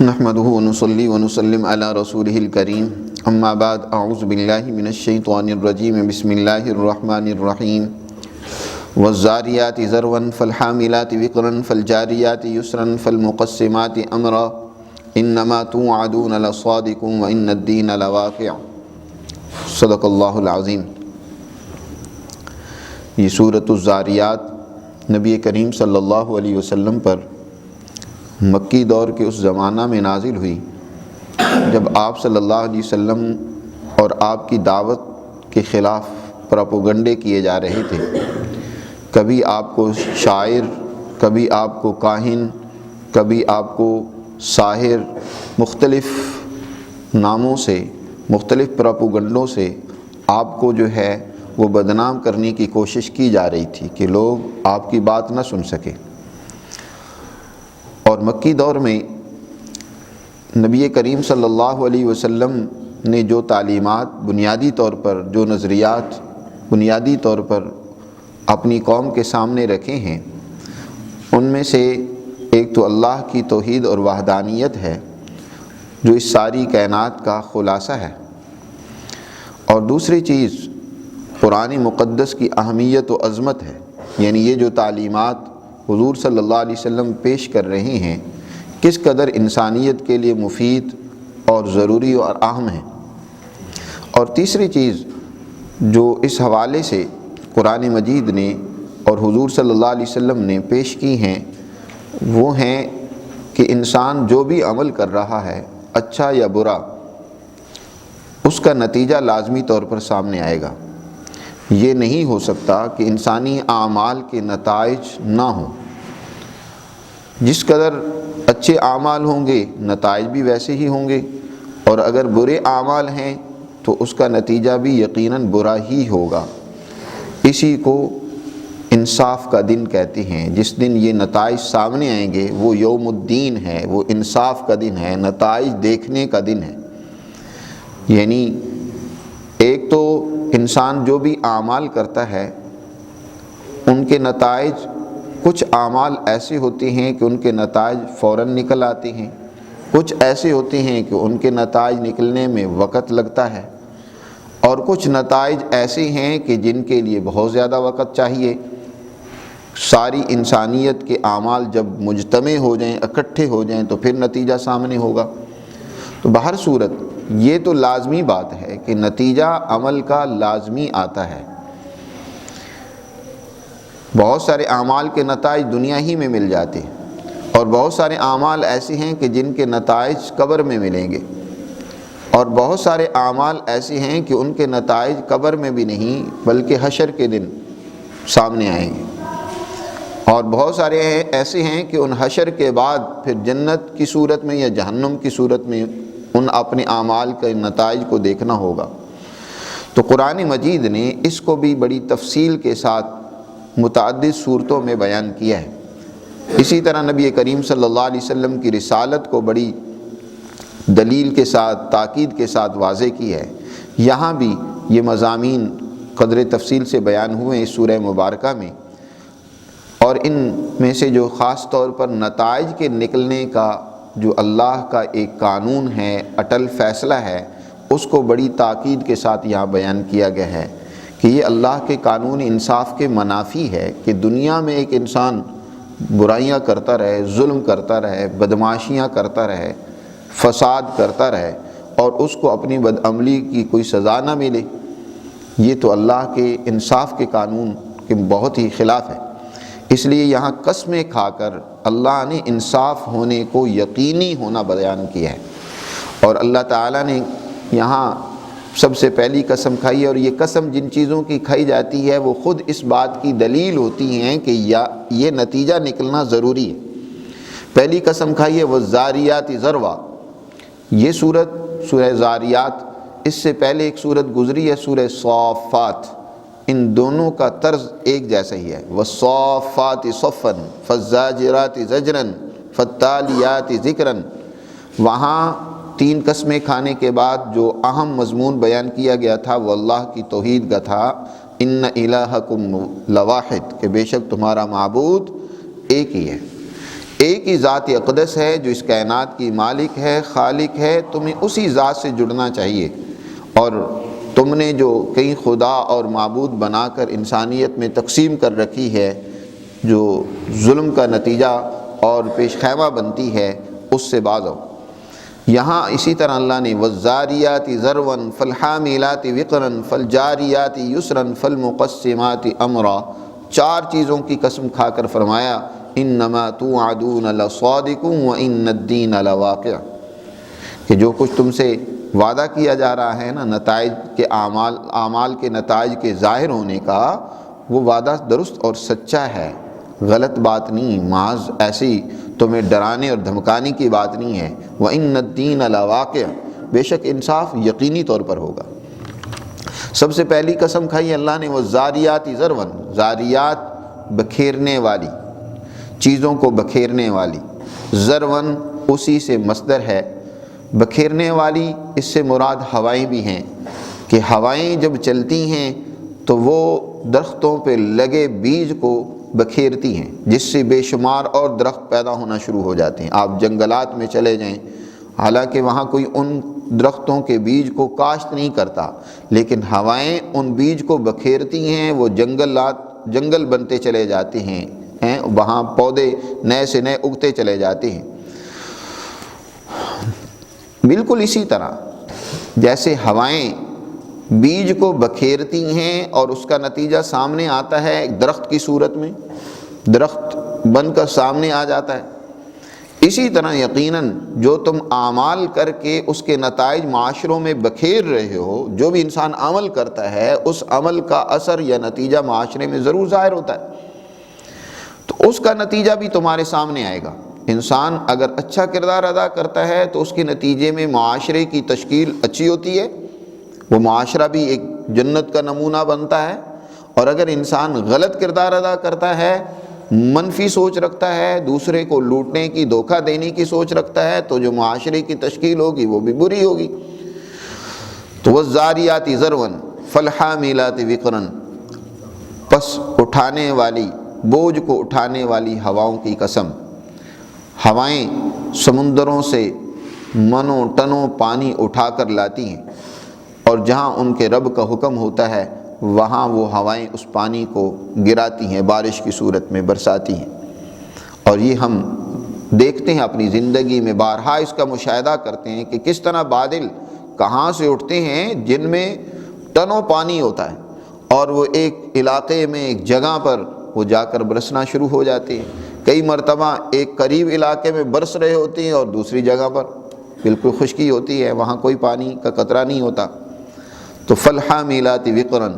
نحمده ونصلي ونسلم على رسوله الكريم اما بعد اعوذ باللہ من الشیطان الرجیم بسم اللہ الرحمن الرحیم والزاریات ذروا فالحاملات وقرا فالجاریات یسرا فالمقسمات امرا انما توعدون لصادق وان الدین لواقع۔ صدق اللہ العظیم۔ یہ سورۃ الزاریات نبی کریم صلی اللہ علیہ وسلم پر مکی دور کے اس زمانہ میں نازل ہوئی جب آپ صلی اللہ علیہ وسلم اور آپ کی دعوت کے خلاف پروپیگنڈے کیے جا رہے تھے۔ کبھی آپ کو شاعر، کبھی آپ کو کاہن، کبھی آپ کو ساحر، مختلف ناموں سے، مختلف پروپیگنڈوں سے آپ کو جو ہے وہ بدنام کرنے کی کوشش کی جا رہی تھی کہ لوگ آپ کی بات نہ سن سکیں۔ اور مکی دور میں نبی کریم صلی اللہ علیہ وسلم نے جو تعلیمات بنیادی طور پر، جو نظریات بنیادی طور پر اپنی قوم کے سامنے رکھے ہیں، ان میں سے ایک تو اللہ کی توحید اور وحدانیت ہے جو اس ساری کائنات کا خلاصہ ہے، اور دوسری چیز قرآن مقدس کی اہمیت و عظمت ہے۔ یعنی یہ جو تعلیمات حضور صلی اللہ علیہ وسلم پیش کر رہے ہیں کس قدر انسانیت کے لیے مفید اور ضروری اور اہم ہیں۔ اور تیسری چیز جو اس حوالے سے قرآن مجید نے اور حضور صلی اللہ علیہ وسلم نے پیش کی ہیں وہ ہیں کہ انسان جو بھی عمل کر رہا ہے، اچھا یا برا، اس کا نتیجہ لازمی طور پر سامنے آئے گا۔ یہ نہیں ہو سکتا کہ انسانی اعمال کے نتائج نہ ہوں۔ جس قدر اچھے اعمال ہوں گے نتائج بھی ویسے ہی ہوں گے، اور اگر برے اعمال ہیں تو اس کا نتیجہ بھی یقیناً برا ہی ہوگا۔ اسی کو انصاف کا دن کہتے ہیں۔ جس دن یہ نتائج سامنے آئیں گے وہ یوم الدین ہے، وہ انصاف کا دن ہے، نتائج دیکھنے کا دن ہے۔ یعنی ایک تو انسان جو بھی اعمال کرتا ہے ان کے نتائج، کچھ اعمال ایسے ہوتے ہیں کہ ان کے نتائج فوراً نکل آتے ہیں، کچھ ایسے ہوتے ہیں کہ ان کے نتائج نکلنے میں وقت لگتا ہے، اور کچھ نتائج ایسے ہیں کہ جن کے لیے بہت زیادہ وقت چاہیے۔ ساری انسانیت کے اعمال جب مجتمع ہو جائیں، اکٹھے ہو جائیں تو پھر نتیجہ سامنے ہوگا۔ تو بہر صورت یہ تو لازمی بات ہے کہ نتیجہ عمل کا لازمی آتا ہے۔ بہت سارے اعمال کے نتائج دنیا ہی میں مل جاتے ہیں، اور بہت سارے اعمال ایسے ہیں کہ جن کے نتائج قبر میں ملیں گے، اور بہت سارے اعمال ایسے ہیں کہ ان کے نتائج قبر میں بھی نہیں بلکہ حشر کے دن سامنے آئیں گے، اور بہت سارے ایسے ہیں کہ ان حشر کے بعد پھر جنت کی صورت میں یا جہنم کی صورت میں ان اپنے اعمال کے نتائج کو دیکھنا ہوگا۔ تو قرآن مجید نے اس کو بھی بڑی تفصیل کے ساتھ متعدد صورتوں میں بیان کیا ہے۔ اسی طرح نبی کریم صلی اللہ علیہ وسلم کی رسالت کو بڑی دلیل کے ساتھ، تاکید کے ساتھ واضح کی ہے۔ یہاں بھی یہ مضامین قدر تفصیل سے بیان ہوئے ہیں اس سورہ مبارکہ میں، اور ان میں سے جو خاص طور پر نتائج کے نکلنے کا جو اللہ کا ایک قانون ہے، اٹل فیصلہ ہے، اس کو بڑی تاکید کے ساتھ یہاں بیان کیا گیا ہے کہ یہ اللہ کے قانون انصاف کے منافی ہے کہ دنیا میں ایک انسان برائیاں کرتا رہے، ظلم کرتا رہے، بدمعاشیاں کرتا رہے، فساد کرتا رہے، اور اس کو اپنی بدعملی کی کوئی سزا نہ ملے، یہ تو اللہ کے انصاف کے قانون کے بہت ہی خلاف ہے۔ اس لیے یہاں قسمیں کھا کر اللہ نے انصاف ہونے کو یقینی ہونا بیان کیا ہے، اور اللہ تعالیٰ نے یہاں سب سے پہلی قسم کھائی ہے، اور یہ قسم جن چیزوں کی کھائی جاتی ہے وہ خود اس بات کی دلیل ہوتی ہیں کہ یہ نتیجہ نکلنا ضروری ہے۔ پہلی قسم کھائی ہے والزاریات ذروا۔ یہ سورہ زاریات، اس سے پہلے ایک سورت گزری ہے سورہ صافات، ان دونوں کا طرز ایک جیسا ہی ہے۔ والصافات صفا فالزاجرات زجرا فالتالیات ذکرا۔ وہاں تین قسمیں کھانے کے بعد جو اہم مضمون بیان کیا گیا تھا وہ اللہ کی توحید کا تھا، ان الہکم لواحد، کہ بے شک تمہارا معبود ایک ہی ہے۔ ایک ہی ذات اقدس ہے جو اس کائنات کی مالک ہے، خالق ہے، تمہیں اسی ذات سے جڑنا چاہیے۔ اور تم نے جو کئی خدا اور معبود بنا کر انسانیت میں تقسیم کر رکھی ہے، جو ظلم کا نتیجہ اور پیش خیمہ بنتی ہے، اس سے باز آؤ۔ یہاں اسی طرح اللہ نے والذاریات ذروا فالحاملات وقرا فالجاریات یسرا فالمقسمات امرا، 4 چیزوں کی قسم کھا کر فرمایا انما توعدون لصادق وان الدین لواقع، کہ جو کچھ تم سے وعدہ کیا جا رہا ہے نا، نتائج کے اعمال کے نتائج کے ظاہر ہونے کا، وہ وعدہ درست اور سچا ہے، غلط بات نہیں، محض ایسی تمہیں ڈرانے اور دھمکانے کی بات نہیں ہے۔ وَإِنَّ الدِّينَ لَوَاقِعٌ، بے شک انصاف یقینی طور پر ہوگا۔ سب سے پہلی قسم کھائی اللہ نے وَالذَّارِيَاتِ ذَرْوًا، ذاریات بکھیرنے والی، چیزوں کو بکھیرنے والی، ذرون اسی سے مصدر ہے، بکھیرنے والی اس سے مراد ہوائیں بھی ہیں، کہ ہوائیں جب چلتی ہیں تو وہ درختوں پہ لگے بیج کو بکھیرتی ہیں، جس سے بے شمار اور درخت پیدا ہونا شروع ہو جاتے ہیں۔ آپ جنگلات میں چلے جائیں، حالانکہ وہاں کوئی ان درختوں کے بیج کو کاشت نہیں کرتا، لیکن ہوائیں ان بیج کو بکھیرتی ہیں، وہ جنگل بنتے چلے جاتے ہیں، وہاں پودے نئے سے نئے اگتے چلے جاتے ہیں۔ بالکل اسی طرح جیسے ہوائیں بیج کو بکھیرتی ہیں اور اس کا نتیجہ سامنے آتا ہے ایک درخت کی صورت میں، درخت بن کر سامنے آ جاتا ہے، اسی طرح یقیناً جو تم اعمال کر کے اس کے نتائج معاشروں میں بکھیر رہے ہو، جو بھی انسان عمل کرتا ہے اس عمل کا اثر یا نتیجہ معاشرے میں ضرور ظاہر ہوتا ہے، تو اس کا نتیجہ بھی تمہارے سامنے آئے گا۔ انسان اگر اچھا کردار ادا کرتا ہے تو اس کے نتیجے میں معاشرے کی تشکیل اچھی ہوتی ہے، وہ معاشرہ بھی ایک جنت کا نمونہ بنتا ہے، اور اگر انسان غلط کردار ادا کرتا ہے، منفی سوچ رکھتا ہے، دوسرے کو لوٹنے کی، دھوکہ دینے کی سوچ رکھتا ہے، تو جو معاشرے کی تشکیل ہوگی وہ بھی بری ہوگی۔ تو والذاریات ذروا فالحاملات وقرا، پس اٹھانے والی، بوجھ کو اٹھانے والی ہواؤں کی قسم۔ ہوائیں سمندروں سے منوں ٹنوں پانی اٹھا کر لاتی ہیں، اور جہاں ان کے رب کا حکم ہوتا ہے وہاں وہ ہوائیں اس پانی کو گراتی ہیں، بارش کی صورت میں برساتی ہیں۔ اور یہ ہم دیکھتے ہیں اپنی زندگی میں، بارہا اس کا مشاہدہ کرتے ہیں کہ کس طرح بادل کہاں سے اٹھتے ہیں جن میں ٹنوں پانی ہوتا ہے، اور وہ ایک علاقے میں، ایک جگہ پر وہ جا کر برسنا شروع ہو جاتے ہیں۔ کئی مرتبہ ایک قریب علاقے میں برس رہے ہوتے ہیں اور دوسری جگہ پر بالکل خشکی ہوتی ہے، وہاں کوئی پانی کا قطرہ نہیں ہوتا۔ تو فالحاملات وقرا،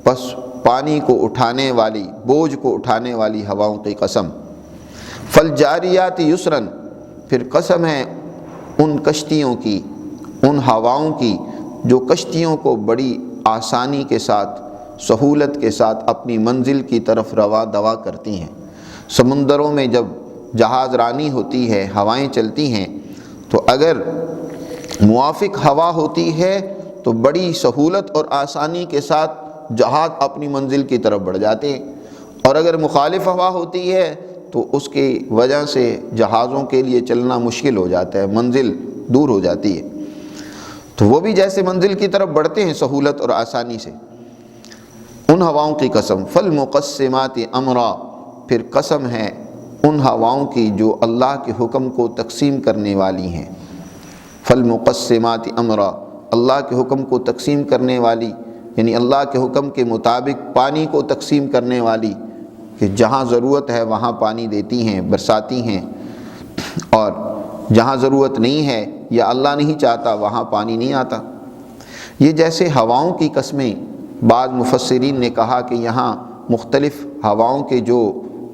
پس پانی کو اٹھانے والی، بوجھ کو اٹھانے والی ہواؤں کی قسم۔ فالجاریات یسرا، پھر قسم ہے ان کشتیوں کی، ان ہواؤں کی جو کشتیوں کو بڑی آسانی کے ساتھ، سہولت کے ساتھ اپنی منزل کی طرف رواں دوا کرتی ہیں۔ سمندروں میں جب جہاز رانی ہوتی ہے، ہوائیں چلتی ہیں، تو اگر موافق ہوا ہوتی ہے تو بڑی سہولت اور آسانی کے ساتھ جہاز اپنی منزل کی طرف بڑھ جاتے ہیں، اور اگر مخالف ہوا ہوتی ہے تو اس کی وجہ سے جہازوں کے لیے چلنا مشکل ہو جاتا ہے، منزل دور ہو جاتی ہے۔ تو وہ بھی جیسے منزل کی طرف بڑھتے ہیں سہولت اور آسانی سے، ان ہواؤں کی قسم۔ فالمقسمات امرا، پھر قسم ہے ان ہواؤں کی جو اللہ کے حکم کو تقسیم کرنے والی ہیں۔ فالمقسمات امرا، اللہ کے حکم کو تقسیم کرنے والی، یعنی اللہ کے حکم کے مطابق پانی کو تقسیم کرنے والی، کہ جہاں ضرورت ہے وہاں پانی دیتی ہیں، برساتی ہیں، اور جہاں ضرورت نہیں ہے یا اللہ نہیں چاہتا وہاں پانی نہیں آتا۔ یہ جیسے ہواؤں کی قسمیں، بعض مفسرین نے کہا کہ یہاں مختلف ہواؤں کے جو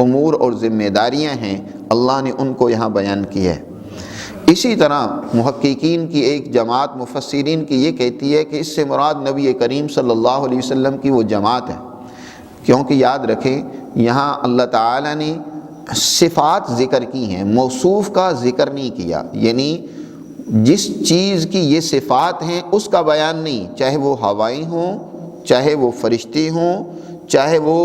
امور اور ذمہ داریاں ہیں اللہ نے ان کو یہاں بیان کی ہے۔ اسی طرح محققین کی ایک جماعت مفسرین کی یہ کہتی ہے کہ اس سے مراد نبی کریم صلی اللہ علیہ وسلم کی وہ جماعت ہے، کیونکہ یاد رکھیں یہاں اللہ تعالیٰ نے صفات ذکر کی ہیں، موصوف کا ذکر نہیں کیا، یعنی جس چیز کی یہ صفات ہیں اس کا بیان نہیں، چاہے وہ ہوائیں ہوں، چاہے وہ فرشتے ہوں، چاہے وہ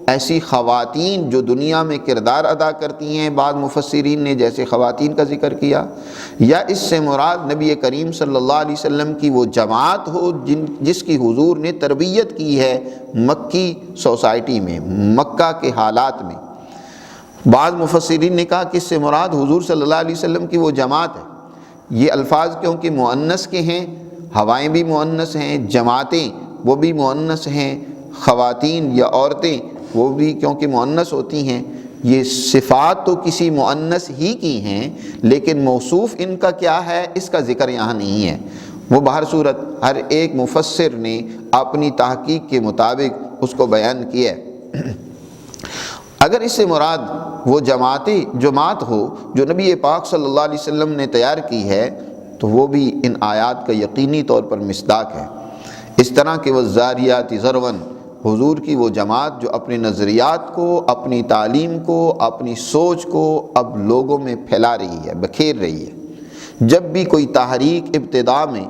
ایسی خواتین جو دنیا میں کردار ادا کرتی ہیں، بعض مفسرین نے جیسے خواتین کا ذکر کیا، یا اس سے مراد نبی کریم صلی اللہ علیہ وسلم کی وہ جماعت ہو جس کی حضور نے تربیت کی ہے مکی سوسائٹی میں، مکہ کے حالات میں۔ بعض مفسرین نے کہا کہ اس سے مراد حضور صلی اللہ علیہ وسلم کی وہ جماعت ہے۔ یہ الفاظ کیونکہ مؤنث کے ہیں، ہوائیں بھی مؤنث ہیں، جماعتیں وہ بھی مؤنث ہیں، خواتین یا عورتیں وہ بھی کیونکہ مؤنث ہوتی ہیں، یہ صفات تو کسی مؤنث ہی کی ہیں، لیکن موصوف ان کا کیا ہے اس کا ذکر یہاں نہیں ہے۔ وہ بہر صورت ہر ایک مفسر نے اپنی تحقیق کے مطابق اس کو بیان کیا ہے۔ اگر اس سے مراد وہ جماعت ہو جو نبی پاک صلی اللہ علیہ وسلم نے تیار کی ہے تو وہ بھی ان آیات کا یقینی طور پر مصداق ہے۔ اس طرح کہ والذاریات ذرواً، حضور کی وہ جماعت جو اپنے نظریات کو، اپنی تعلیم کو، اپنی سوچ کو اب لوگوں میں پھیلا رہی ہے، بکھیر رہی ہے۔ جب بھی کوئی تحریک ابتدا میں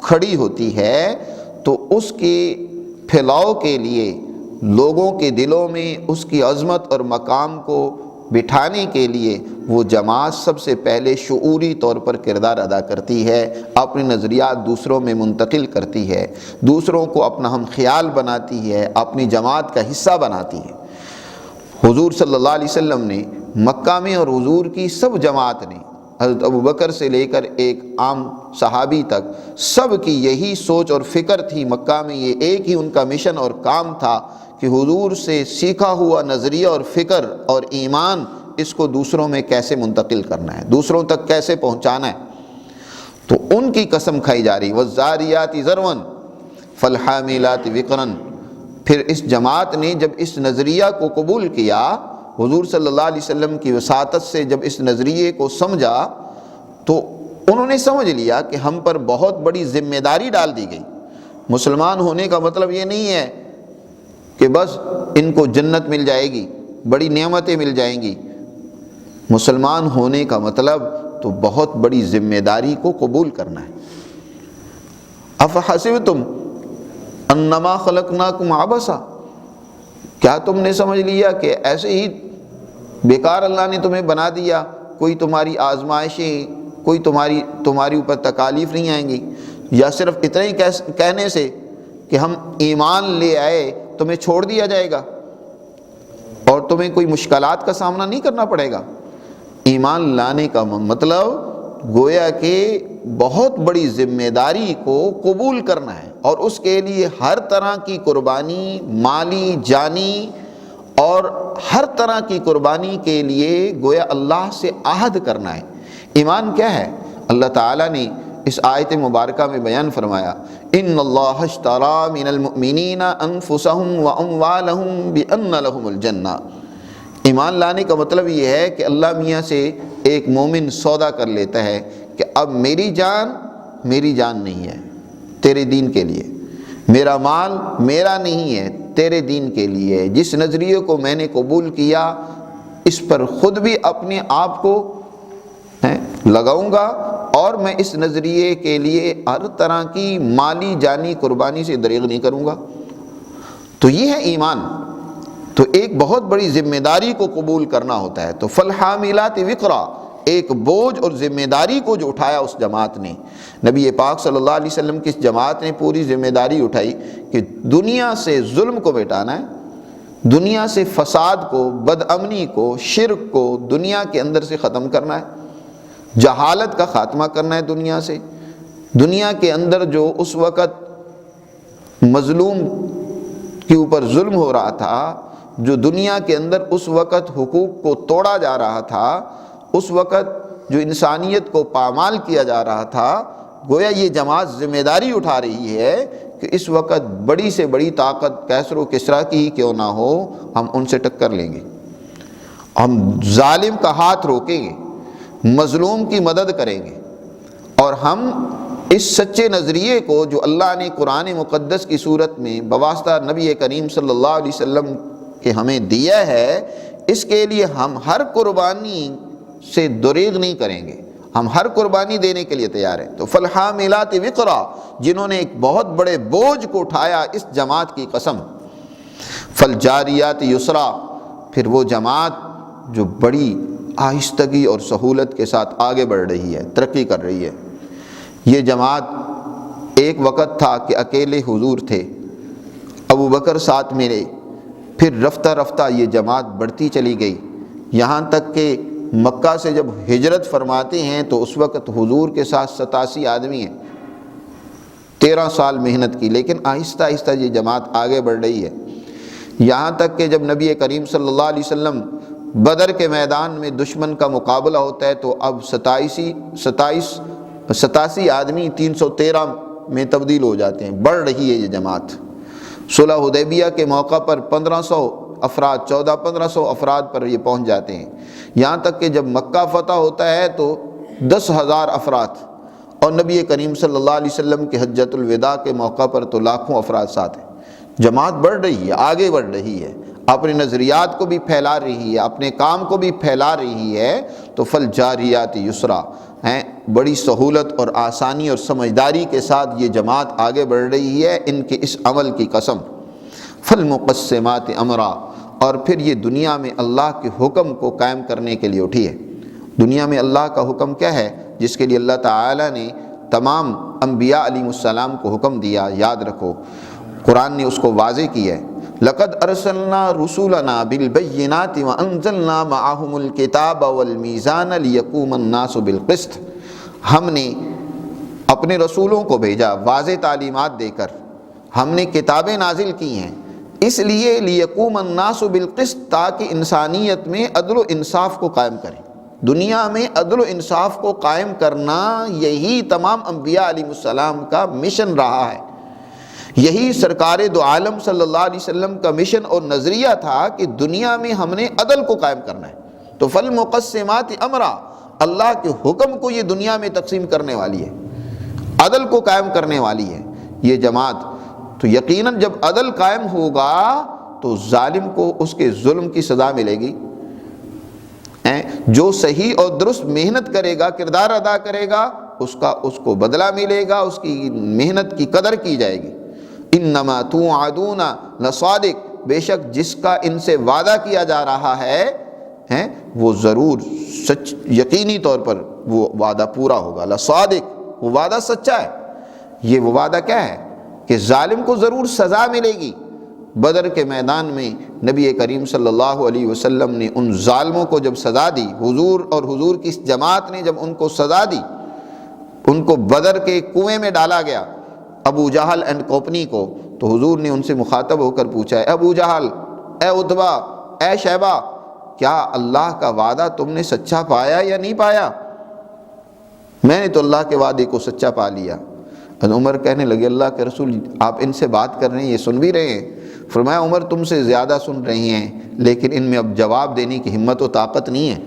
کھڑی ہوتی ہے تو اس کے پھیلاؤ کے لیے لوگوں کے دلوں میں اس کی عظمت اور مقام کو بٹھانے کے لیے وہ جماعت سب سے پہلے شعوری طور پر کردار ادا کرتی ہے، اپنے نظریات دوسروں میں منتقل کرتی ہے، دوسروں کو اپنا ہم خیال بناتی ہے، اپنی جماعت کا حصہ بناتی ہے۔ حضور صلی اللہ علیہ وسلم نے مکہ میں اور حضور کی سب جماعت نے، حضرت ابوبکر سے لے کر ایک عام صحابی تک، سب کی یہی سوچ اور فکر تھی۔ مکہ میں یہ ایک ہی ان کا مشن اور کام تھا کہ حضور سے سیکھا ہوا نظریہ اور فکر اور ایمان اس کو دوسروں میں کیسے منتقل کرنا ہے، دوسروں تک کیسے پہنچانا ہے۔ تو ان کی قسم کھائی جا رہی والذاریات ذرواً فالحاملات وقراً۔ پھر اس جماعت نے جب اس نظریہ کو قبول کیا، حضور صلی اللہ علیہ وسلم کی وساطت سے جب اس نظریے کو سمجھا تو انہوں نے سمجھ لیا کہ ہم پر بہت بڑی ذمہ داری ڈال دی گئی۔ مسلمان ہونے کا مطلب یہ نہیں ہے کہ بس ان کو جنت مل جائے گی، بڑی نعمتیں مل جائیں گی۔ مسلمان ہونے کا مطلب تو بہت بڑی ذمہ داری کو قبول کرنا ہے۔ افحسبتم انما خلقناکم عبثا، کیا تم نے سمجھ لیا کہ ایسے ہی بیکار اللہ نے تمہیں بنا دیا، کوئی تمہاری آزمائشیں، کوئی تمہاری اوپر تکالیف نہیں آئیں گی؟ یا صرف اتنا ہی کہنے سے کہ ہم ایمان لے آئے تمہیں چھوڑ دیا جائے گا اور تمہیں کوئی مشکلات کا سامنا نہیں کرنا پڑے گا؟ ایمان لانے کا مطلب گویا کہ بہت بڑی ذمہ داری کو قبول کرنا ہے، اور اس کے لیے ہر طرح کی قربانی، مالی، جانی اور ہر طرح کی قربانی کے لیے گویا اللہ سے عہد کرنا ہے۔ ایمان کیا ہے؟ اللہ تعالیٰ نے اس آیت مبارکہ میں بیان فرمایا، ان اللہ اشتری من المؤمنین انفسهم واموالهم بان لهم الجنہ۔ ایمان لانے کا مطلب یہ ہے کہ اللہ میاں سے ایک مومن سودا کر لیتا ہے کہ اب میری جان نہیں ہے تیرے دین کے لیے، میرا مال میرا نہیں ہے تیرے دین کے لیے، جس نظریے کو میں نے قبول کیا اس پر خود بھی اپنے آپ کو لگاؤں گا، اور میں اس نظریے کے لیے ہر طرح کی مالی جانی قربانی سے دریغ نہیں کروں گا۔ تو یہ ہے ایمان۔ تو ایک بہت بڑی ذمہ داری کو قبول کرنا ہوتا ہے۔ تو فالحاملات وقرا، ایک بوجھ اور ذمہ داری کو جو اٹھایا اس جماعت نے، نبی پاک صلی اللہ علیہ وسلم کی اس جماعت نے پوری ذمہ داری اٹھائی کہ دنیا سے ظلم کو مٹانا ہے، دنیا سے فساد کو، بد امنی کو، شرک کو دنیا کے اندر سے ختم کرنا ہے، جہالت کا خاتمہ کرنا ہے دنیا سے۔ دنیا کے اندر جو اس وقت مظلوم کے اوپر ظلم ہو رہا تھا، جو دنیا کے اندر اس وقت حقوق کو توڑا جا رہا تھا، اس وقت جو انسانیت کو پامال کیا جا رہا تھا، گویا یہ جماعت ذمہ داری اٹھا رہی ہے کہ اس وقت بڑی سے بڑی طاقت کیسر و کسریٰ کی ہی کیوں نہ ہو، ہم ان سے ٹکر لیں گے، ہم ظالم کا ہاتھ روکیں گے، مظلوم کی مدد کریں گے، اور ہم اس سچے نظریے کو جو اللہ نے قرآن مقدس کی صورت میں بواسطہ نبی کریم صلی اللہ علیہ وسلم کے ہمیں دیا ہے، اس کے لیے ہم ہر قربانی سے دریغ نہیں کریں گے، ہم ہر قربانی دینے کے لیے تیار ہیں۔ تو فالحاملات وقرا، جنہوں نے ایک بہت بڑے بوجھ کو اٹھایا اس جماعت کی قسم، فالجاریات یسرا، پھر وہ جماعت جو بڑی آہستگی اور سہولت کے ساتھ آگے بڑھ رہی ہے، ترقی کر رہی ہے۔ یہ جماعت ایک وقت تھا کہ اکیلے حضور تھے، ابو بکر ساتھ ملے، پھر رفتہ رفتہ یہ جماعت بڑھتی چلی گئی، یہاں تک کہ مکہ سے جب ہجرت فرماتے ہیں تو اس وقت حضور کے ساتھ 87 آدمی ہیں، 13 سال محنت کی، لیکن آہستہ آہستہ یہ جماعت آگے بڑھ رہی ہے، یہاں تک کہ جب نبی کریم صلی اللہ علیہ وسلم بدر کے میدان میں دشمن کا مقابلہ ہوتا ہے تو اب 87 آدمی 313 میں تبدیل ہو جاتے ہیں، بڑھ رہی ہے یہ جماعت۔ صلح حدیبیہ کے موقع پر 1500 افراد، 1400-1500 افراد پر یہ پہنچ جاتے ہیں، یہاں تک کہ جب مکہ فتح ہوتا ہے تو 10,000 افراد، اور نبی کریم صلی اللہ علیہ وسلم کے حجۃ الوداع کے موقع پر تو لاکھوں افراد ساتھ ہیں۔ جماعت بڑھ رہی ہے، آگے بڑھ رہی ہے، اپنے نظریات کو بھی پھیلا رہی ہے، اپنے کام کو بھی پھیلا رہی ہے، تو فالجاریات یسرا ہیں، بڑی سہولت اور آسانی اور سمجھداری کے ساتھ یہ جماعت آگے بڑھ رہی ہے، ان کے اس عمل کی قسم۔ فالمقسمات امرا، اور پھر یہ دنیا میں اللہ کے حکم کو قائم کرنے کے لیے اٹھی ہے۔ دنیا میں اللہ کا حکم کیا ہے جس کے لیے اللہ تعالیٰ نے تمام انبیاء علیہ السلام کو حکم دیا؟ یاد رکھو، قرآن نے اس کو واضح کیا ہے، لقد ارسلنا رسولنا بالبینات وانزلنا معهم الکتاب والمیزان لیقوم الناس بالقسط۔ ہم نے اپنے رسولوں کو بھیجا واضح تعلیمات دے کر، ہم نے کتابیں نازل کی ہیں اس لیے لیقوم الناس بالقسط، تاکہ انسانیت میں عدل و انصاف کو قائم کریں۔ دنیا میں عدل و انصاف کو قائم کرنا یہی تمام انبیاء علیہ السلام کا مشن رہا ہے، یہی سرکار دو عالم صلی اللہ علیہ وسلم کا مشن اور نظریہ تھا کہ دنیا میں ہم نے عدل کو قائم کرنا ہے۔ تو فالمقسمات امرا، اللہ کے حکم کو یہ دنیا میں تقسیم کرنے والی ہے، عدل کو قائم کرنے والی ہے یہ جماعت۔ تو یقیناً جب عدل قائم ہوگا تو ظالم کو اس کے ظلم کی سزا ملے گی، جو صحیح اور درست محنت کرے گا، کردار ادا کرے گا، اس کو بدلہ ملے گا، اس کی محنت کی قدر کی جائے گی۔ انما توعدون لصادق، بے شک جس کا ان سے وعدہ کیا جا رہا ہے وہ ضرور سچ، یقینی طور پر وہ وعدہ پورا ہوگا۔ لصادق، وہ وعدہ سچا ہے۔ یہ وہ وعدہ کیا ہے کہ ظالم کو ضرور سزا ملے گی۔ بدر کے میدان میں نبی کریم صلی اللہ علیہ وسلم نے ان ظالموں کو جب سزا دی، حضور اور حضور کی اس جماعت نے جب ان کو سزا دی، ان کو بدر کے کنویں میں ڈالا گیا، ابو جہل اینڈ کمپنی کو، تو حضور نے ان سے مخاطب ہو کر پوچھا، اے ابو جہل، اے عتبہ، اے شیبہ، کیا اللہ کا وعدہ تم نے سچا پایا یا نہیں پایا؟ میں نے تو اللہ کے وعدے کو سچا پا لیا۔ عمر کہنے لگے، اللہ کے رسول آپ ان سے بات کر رہے ہیں، یہ سن بھی رہے ہیں؟ فرمایا، عمر تم سے زیادہ سن رہی ہیں، لیکن ان میں اب جواب دینے کی ہمت و طاقت نہیں ہے۔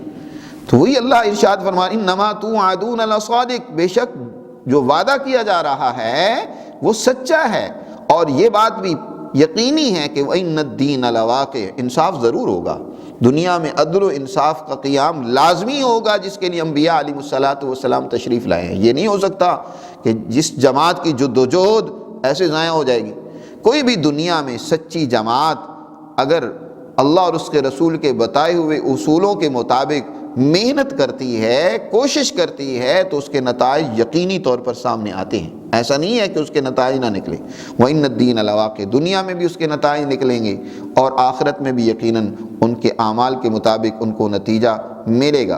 تو وہی اللہ ارشاد فرمایا، انما توعدون لصادق، بے شک جو وعدہ کیا جا رہا ہے وہ سچا ہے، اور یہ بات بھی یقینی ہے کہ وَإِنَّ الدِّينَ لَوَاقِعٌ، انصاف ضرور ہوگا دنیا میں، عدل و انصاف کا قیام لازمی ہوگا، جس کے لیے انبیاء علیہ السلام تشریف لائے ہیں۔ یہ نہیں ہو سکتا کہ جس جماعت کی جدوجہد ایسے ضائع ہو جائے گی۔ کوئی بھی دنیا میں سچی جماعت اگر اللہ اور اس کے رسول کے بتائے ہوئے اصولوں کے مطابق محنت کرتی ہے، کوشش کرتی ہے، تو اس کے نتائج یقینی طور پر سامنے آتے ہیں۔ ایسا نہیں ہے کہ اس کے نتائج نہ نکلے۔ وَإِنَّ الدِّينَ لَوَاقِعٌ، دنیا میں بھی اس کے نتائج نکلیں گے، اور آخرت میں بھی یقیناً ان کے اعمال کے مطابق ان کو نتیجہ ملے گا۔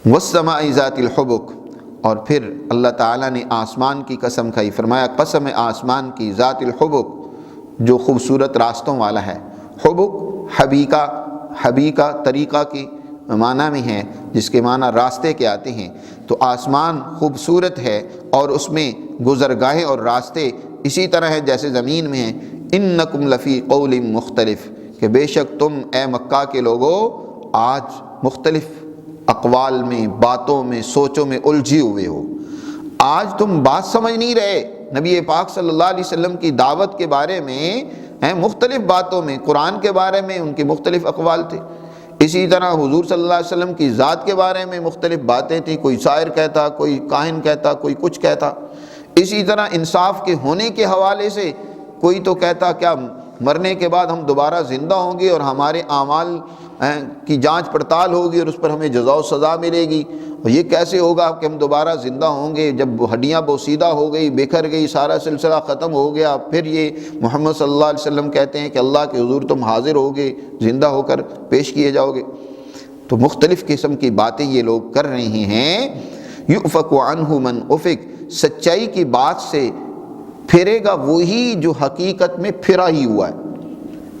وَالسَّمَاءِ ذَاتِ الْحُبُكِ، اور پھر اللہ تعالیٰ نے آسمان کی قسم کھائی، فرمایا قسم آسمان کی، ذات الحبک، جو خوبصورت راستوں والا ہے۔ حبک حبیقہ طریقہ کی معنی میں ہے، جس کے معنی راستے کے آتے ہیں۔ تو آسمان خوبصورت ہے اور اس میں گزرگاہیں اور راستے اسی طرح ہیں جیسے زمین میں ہیں۔ انکم لفی قول مختلف، کہ بے شک تم اے مکہ کے لوگوں آج مختلف اقوال میں، باتوں میں، سوچوں میں الجھے ہوئے ہو۔ آج تم بات سمجھ نہیں رہے، نبی پاک صلی اللہ علیہ وسلم کی دعوت کے بارے میں مختلف باتوں میں، قرآن کے بارے میں ان کے مختلف اقوال تھے، اسی طرح حضور صلی اللہ علیہ وسلم کی ذات کے بارے میں مختلف باتیں تھیں، کوئی شاعر کہتا، کوئی کاہن کہتا، کوئی کچھ کہتا۔ اسی طرح انصاف کے ہونے کے حوالے سے کوئی تو کہتا کیا مرنے کے بعد ہم دوبارہ زندہ ہوں گے اور ہمارے اعمال کی جانچ پڑتال ہوگی اور اس پر ہمیں جزا و سزا ملے گی۔ اور یہ کیسے ہوگا کہ ہم دوبارہ زندہ ہوں گے؟ جب ہڈیاں بوسیدہ ہو گئی، بکھر گئی، سارا سلسلہ ختم ہو گیا، پھر یہ محمد صلی اللہ علیہ وسلم کہتے ہیں کہ اللہ کے حضور تم حاضر ہوگے، زندہ ہو کر پیش کیے جاؤ گے۔ تو مختلف قسم کی باتیں یہ لوگ کر رہے ہیں۔ یؤفک عنہ من افک، سچائی کی بات سے پھرے گا وہی جو حقیقت میں پھرا ہی ہوا ہے۔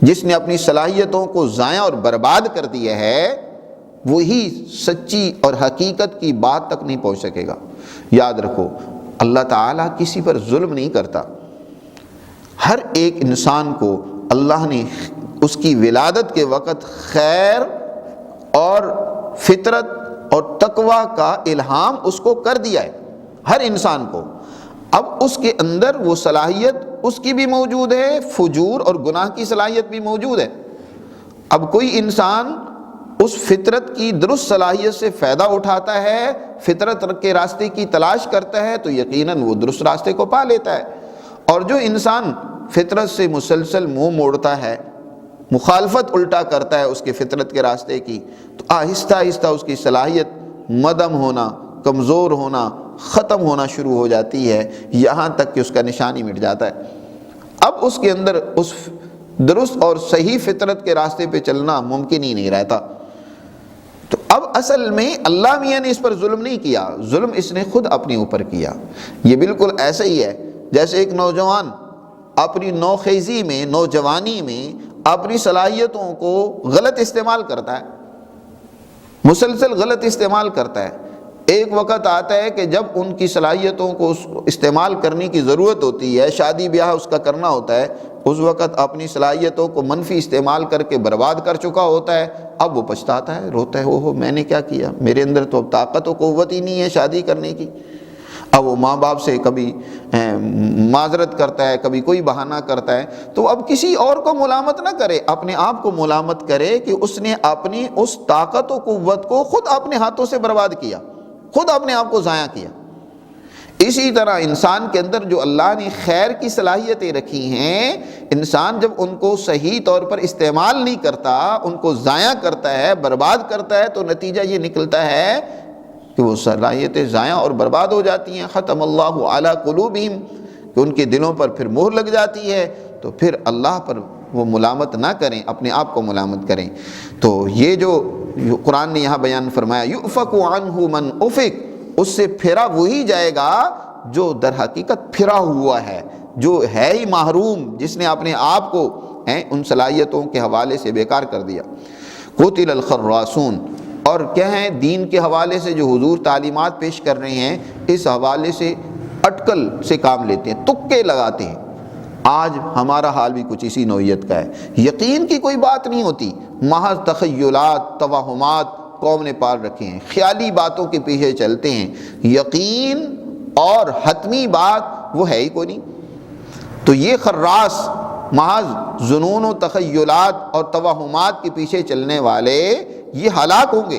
جس نے اپنی صلاحیتوں کو ضائع اور برباد کر دیا ہے، وہی سچی اور حقیقت کی بات تک نہیں پہنچ سکے گا۔ یاد رکھو، اللہ تعالیٰ کسی پر ظلم نہیں کرتا۔ ہر ایک انسان کو اللہ نے اس کی ولادت کے وقت خیر اور فطرت اور تقوی کا الہام اس کو کر دیا ہے، ہر انسان کو۔ اب اس کے اندر وہ صلاحیت اس کی بھی موجود ہے، فجور اور گناہ کی صلاحیت بھی موجود ہے۔ اب کوئی انسان اس فطرت کی درست صلاحیت سے فائدہ اٹھاتا ہے، فطرت کے راستے کی تلاش کرتا ہے، تو یقیناً وہ درست راستے کو پا لیتا ہے۔ اور جو انسان فطرت سے مسلسل منہ موڑتا ہے، مخالفت الٹا کرتا ہے اس کے فطرت کے راستے کی، تو آہستہ آہستہ اس کی صلاحیت مدھم ہونا، کمزور ہونا، ختم ہونا شروع ہو جاتی ہے، یہاں تک کہ اس کا نشان ہی مٹ جاتا ہے۔ اب اس کے اندر اس درست اور صحیح فطرت کے راستے پہ چلنا ممکن ہی نہیں رہتا۔ تو اب اصل میں اللہ میاں نے اس پر ظلم نہیں کیا، ظلم اس نے خود اپنے اوپر کیا۔ یہ بالکل ایسا ہی ہے جیسے ایک نوجوان اپنی نوخیزی میں، نوجوانی میں اپنی صلاحیتوں کو غلط استعمال کرتا ہے، مسلسل غلط استعمال کرتا ہے۔ ایک وقت آتا ہے کہ جب ان کی صلاحیتوں کو استعمال کرنے کی ضرورت ہوتی ہے، شادی بیاہ اس کا کرنا ہوتا ہے، اس وقت اپنی صلاحیتوں کو منفی استعمال کر کے برباد کر چکا ہوتا ہے۔ اب وہ پچھتاتا ہے، روتا ہے، اوہو میں نے کیا کیا، میرے اندر تو اب طاقت و قوت ہی نہیں ہے شادی کرنے کی۔ اب وہ ماں باپ سے کبھی معذرت کرتا ہے، کبھی کوئی بہانہ کرتا ہے۔ تو اب کسی اور کو ملامت نہ کرے، اپنے آپ کو ملامت کرے کہ اس نے اپنی اس طاقت و قوت کو خود اپنے ہاتھوں سے برباد کیا، خود اپنے آپ کو ضائع کیا۔ اسی طرح انسان کے اندر جو اللہ نے خیر کی صلاحیتیں رکھی ہیں، انسان جب ان کو صحیح طور پر استعمال نہیں کرتا، ان کو ضائع کرتا ہے، برباد کرتا ہے، تو نتیجہ یہ نکلتا ہے کہ وہ صلاحیتیں ضائع اور برباد ہو جاتی ہیں۔ ختم اللہ علی قلوبہم، کہ ان کے دلوں پر پھر مہر لگ جاتی ہے۔ تو پھر اللہ پر وہ ملامت نہ کریں، اپنے آپ کو ملامت کریں۔ تو یہ جو قرآن نے یہاں بیان فرمایا، یؤفک عنہ من افک، اس سے پھرا وہی جائے گا جو در حقیقت پھرا ہوا ہے، جو ہے ہی محروم، جس نے اپنے آپ کو ان صلاحیتوں کے حوالے سے بیکار کر دیا۔ قتل الخراصون، اور کیا ہیں دین کے حوالے سے جو حضور تعلیمات پیش کر رہے ہیں، اس حوالے سے اٹکل سے کام لیتے ہیں، تکے لگاتے ہیں۔ آج ہمارا حال بھی کچھ اسی نوعیت کا ہے۔ یقین کی کوئی بات نہیں ہوتی، محض تخیلات، توہمات قوم نے پال رکھے ہیں، خیالی باتوں کے پیچھے چلتے ہیں۔ یقین اور حتمی بات وہ ہے ہی کوئی نہیں۔ تو یہ خراس محض ظنون و تخیلات اور توہمات کے پیچھے چلنے والے یہ ہلاک ہوں گے۔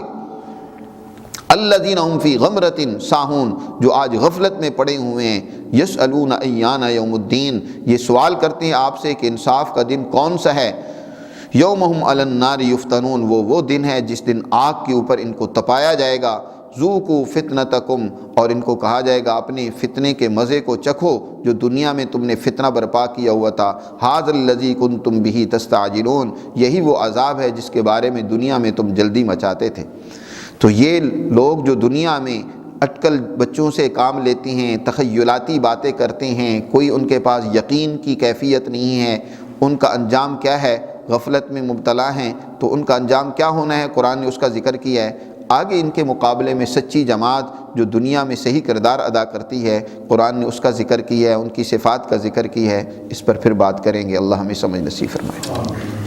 الذین هم فی غمرۃ ساہون، جو آج غفلت میں پڑے ہوئے ہیں۔ یسألون ایان یوم الدین، یہ سوال کرتے ہیں آپ سے کہ انصاف کا دن کون سا ہے۔ یومہم علی النار یفتنون، وہ دن ہے جس دن آگ کے اوپر ان کو تپایا جائے گا۔ ذوقوا فتنتکم، اور ان کو کہا جائے گا اپنے فتنے کے مزے کو چکھو جو دنیا میں تم نے فتنہ برپا کیا ہوا تھا۔ ھذا الذی کنتم بہ تستعجلون، یہی وہ عذاب ہے جس کے بارے میں دنیا میں تم جلدی مچاتے تھے۔ تو یہ لوگ جو دنیا میں اٹکل بچوں سے کام لیتے ہیں، تخیلاتی باتیں کرتے ہیں، کوئی ان کے پاس یقین کی کیفیت نہیں ہے، ان کا انجام کیا ہے؟ غفلت میں مبتلا ہیں، تو ان کا انجام کیا ہونا ہے؟ قرآن نے اس کا ذکر کیا ہے۔ آگے ان کے مقابلے میں سچی جماعت جو دنیا میں صحیح کردار ادا کرتی ہے، قرآن نے اس کا ذکر کیا ہے، ان کی صفات کا ذکر کیا ہے۔ اس پر پھر بات کریں گے۔ اللہ ہمیں سمجھ نصیب فرمائے۔